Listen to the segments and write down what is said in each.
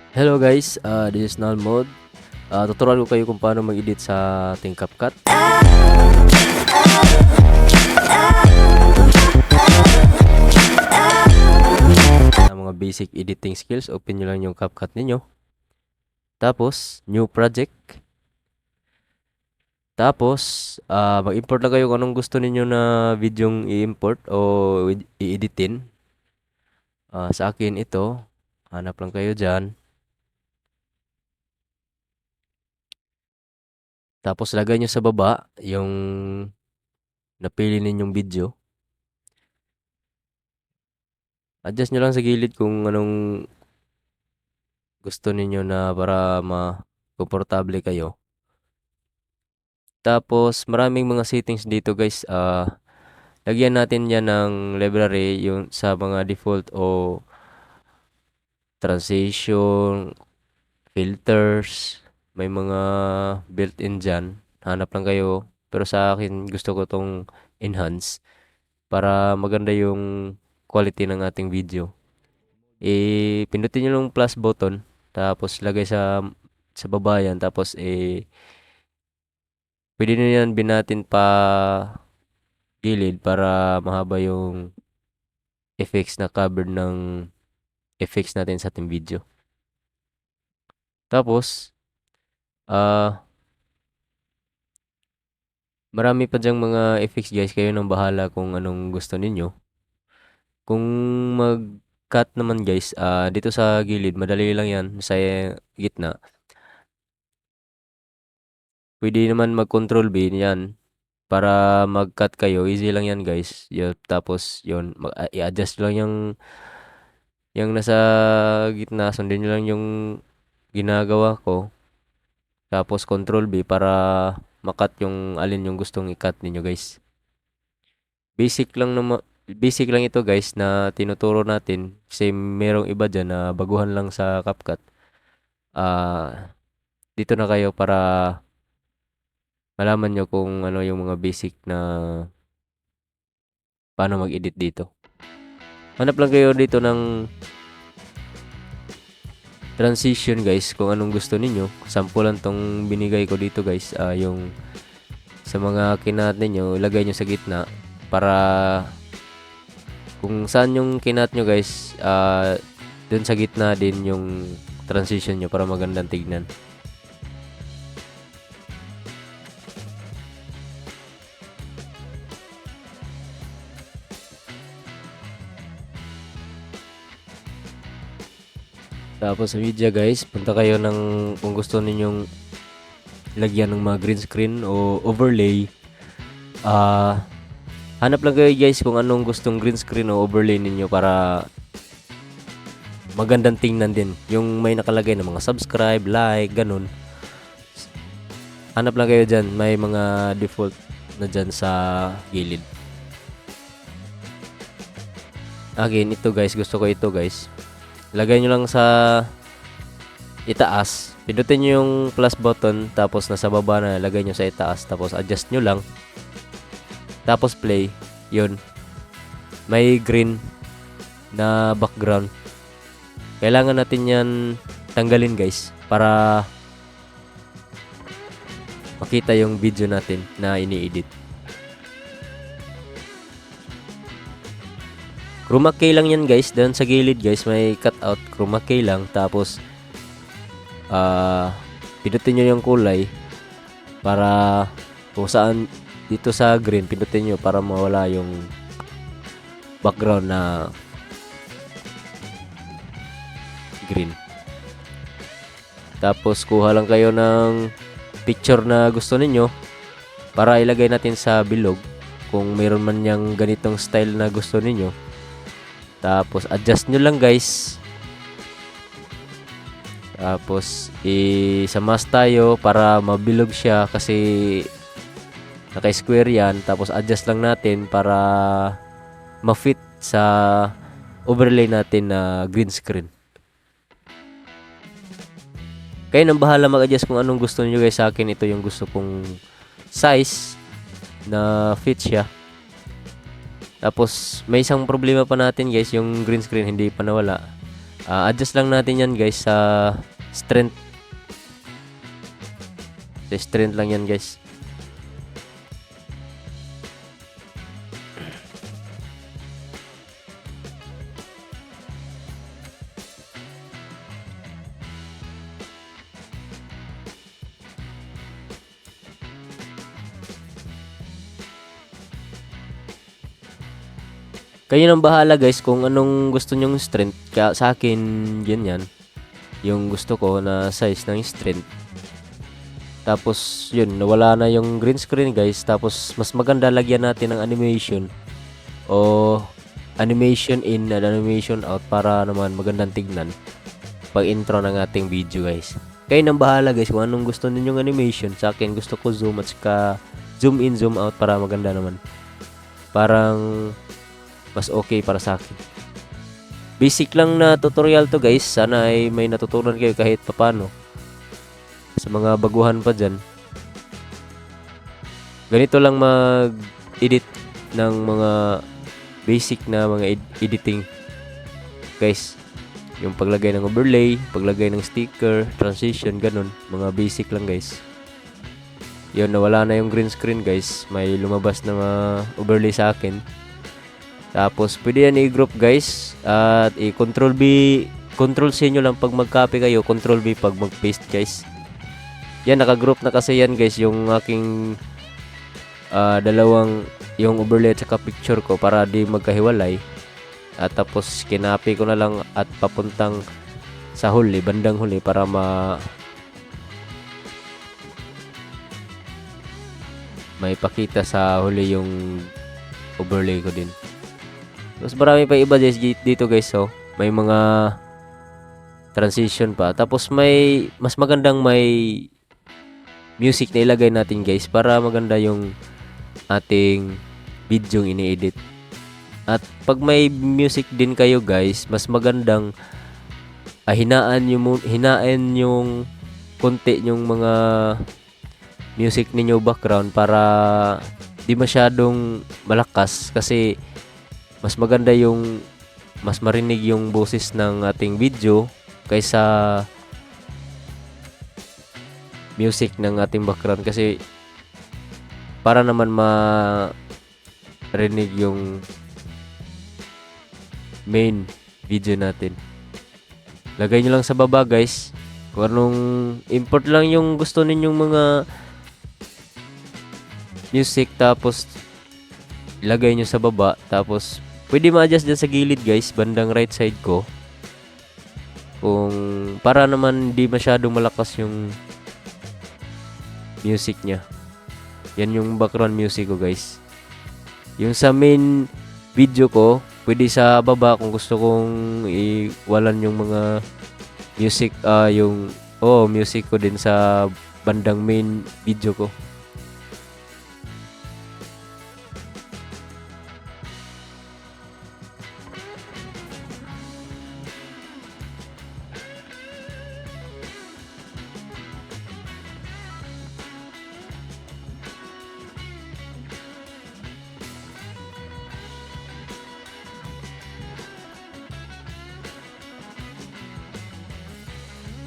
Hello guys, this is Null Mode. Tuturuan ko kayo kung paano mag-edit sa ating CapCut. Sa mga basic editing skills, open nyo lang yung CapCut ninyo. Tapos, new project. Tapos, mag-import lang kayo kung anong gusto ninyo na videong i-import o i-editin. Sa akin ito, hanap lang kayo dyan. Tapos, lagay nyo sa baba yung napili ninyong video. Adjust nyo lang sa gilid kung anong gusto ninyo na para komportable kayo. Tapos, maraming mga settings dito guys. Lagyan natin yan ng library yung sa mga default o transition, filters. May mga built-in dyan. Hanap lang kayo. Pero sa akin, gusto ko tong enhance para maganda yung quality ng ating video. Pindutin nyo yung plus button. Tapos, lagay sa baba yan. Tapos, pwede nyo yan binatin pa gilid para mahaba yung effects na covered ng effects natin sa ating video. Tapos, marami pa dyang mga effects guys. Kayo nang bahala kung anong gusto ninyo. Kung mag-cut naman guys, dito sa gilid, madali lang yan sa gitna. Pwede naman mag-control B yan. Para mag-cut kayo, easy lang yan guys. Tapos yun, i-adjust lang yung nasa gitna. Sundin nyo lang yung ginagawa ko. Tapos control B para makat yung alin yung gustong i-cut ninyo guys. Basic lang ito guys na tinuturo natin. Kasi merong iba dyan na baguhan lang sa CapCut. Dito na kayo para malaman nyo kung ano yung mga basic na paano mag-edit dito. Hanap lang kayo dito ng transition guys kung anong gusto ninyo. Sample lang tong binigay ko dito guys. Yung sa mga kinat ninyo, ilagay nyo sa gitna para kung saan yung kinat nyo guys, dun sa gitna din yung transition nyo para magandang tignan. Tapos sa media guys, punta kayo ng kung gusto ninyong lagyan ng mga green screen o overlay. Hanap lang kayo guys kung anong gustong green screen o overlay ninyo para magandang tingnan din. Yung may nakalagay na mga subscribe, like, ganun. Hanap lang kayo dyan. May mga default na dyan sa gilid. Again, ito guys. Gusto ko ito guys. Lagay nyo lang sa itaas. Pindutin nyo yung plus button. Tapos nasa baba na lagay nyo sa itaas. Tapos adjust nyo lang. Tapos play. Yun. May green na background. Kailangan natin yan tanggalin guys. Para makita yung video natin na ini-edit. Chroma key lang yan guys. Doon sa gilid guys may cutout. Chroma key lang. Tapos pindutin nyo yung kulay. Para kung saan dito sa green pindutin nyo para mawala yung background na green. Tapos kuha lang kayo ng picture na gusto ninyo para ilagay natin sa bilog kung mayroon man yang ganitong style na gusto ninyo. Tapos adjust nyo lang guys. Tapos sa mask tayo para mabilog siya kasi naka-square yan. Tapos adjust lang natin para ma-fit sa overlay natin na green screen. Kayo nang bahala mag-adjust kung anong gusto niyo guys. Sa akin ito yung gusto kong size na fit siya. Tapos may isang problema pa natin guys, yung green screen hindi pa nawala. Adjust lang natin yan guys sa strength. Sa strength lang yan guys. Kayo nang bahala guys kung anong gusto nyong strength. Kaya sa akin, yan. Yung gusto ko na size ng strength. Tapos, yun, nawala na yung green screen guys. Tapos, mas maganda lagyan natin ng animation. O, animation in and animation out para naman magandang tignan. Pag intro ng ating video guys. Kayo nang bahala guys kung anong gusto ninyong animation. Sa akin, gusto ko zoom at saka zoom in, zoom out para maganda naman. Parang mas okay para sa akin. Basic lang na tutorial to guys. Sana ay may natutunan kayo kahit papano. Sa mga baguhan pa dyan. Ganito lang mag-edit ng mga basic na mga editing. Guys, yung paglagay ng overlay, paglagay ng sticker, transition, ganun. Mga basic lang guys. Yun, nawala na yung green screen guys. May lumabas na mga overlay sa akin. Tapos, pwede yan i-group guys. At i-control B, control C nyo lang pag mag-copy kayo. Control B pag mag-paste guys. Yan, naka-group na kasi yan guys. Yung aking dalawang, yung overlay at saka picture ko para di magkahiwalay. At tapos, kinapi ko na lang at papuntang sa huli, bandang huli para may pakita sa huli yung overlay ko din. Mas marami pa iba dito guys, so may mga transition pa. Tapos may mas magandang may music na ilagay natin guys para maganda yung ating video ini-edit. At pag may music din kayo guys, mas magandang hinaan yung konti yung mga music ninyo background para di masyadong malakas kasi mas maganda yung mas marinig yung boses ng ating video kaysa music ng ating background kasi para naman marinig yung main video natin. Lagay nyo lang sa baba guys kung anong import lang yung gusto ninyong mga music, tapos ilagay nyo sa baba, tapos pwede ma-adjust dyan sa gilid guys, bandang right side ko. Kung para naman di masyadong malakas yung music nya. Yan yung background music ko guys. Yung sa main video ko, pwede sa baba kung gusto kong iwalan yung mga music, yung music ko din sa bandang main video ko.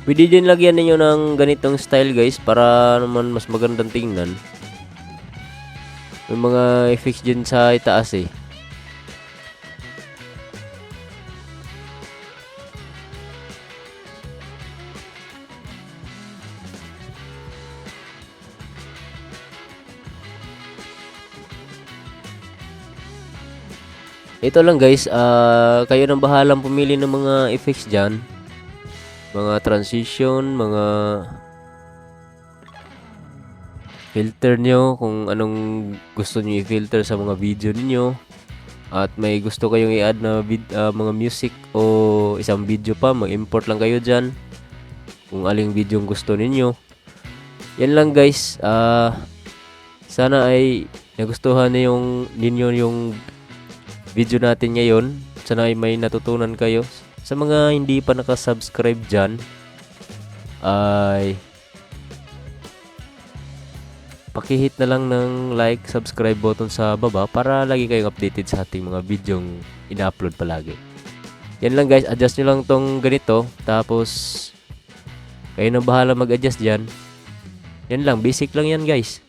Pwede din lagyan ninyo ng ganitong style guys para naman mas magandang tingnan. May mga effects din sa itaas eh. Ito lang guys, kayo nang bahalang pumili ng mga effects dyan. Mga transition, mga filter nyo, kung anong gusto nyo i-filter sa mga video ninyo. At may gusto kayong i-add na mga music o isang video pa, mag-import lang kayo dyan. Kung aling video ang gusto ninyo. Yan lang guys, sana ay nagustuhan ninyo yung video natin ngayon. Sana ay may natutunan kayo. Sa mga hindi pa nakasubscribe dyan, ay pakihit na lang ng like, subscribe button sa baba para lagi kayong updated sa ating mga videong ina-upload palagi. Yan lang guys, adjust nyo lang tong ganito. Tapos, kayo na bahala mag-adjust dyan. Yan lang, basic lang yan guys.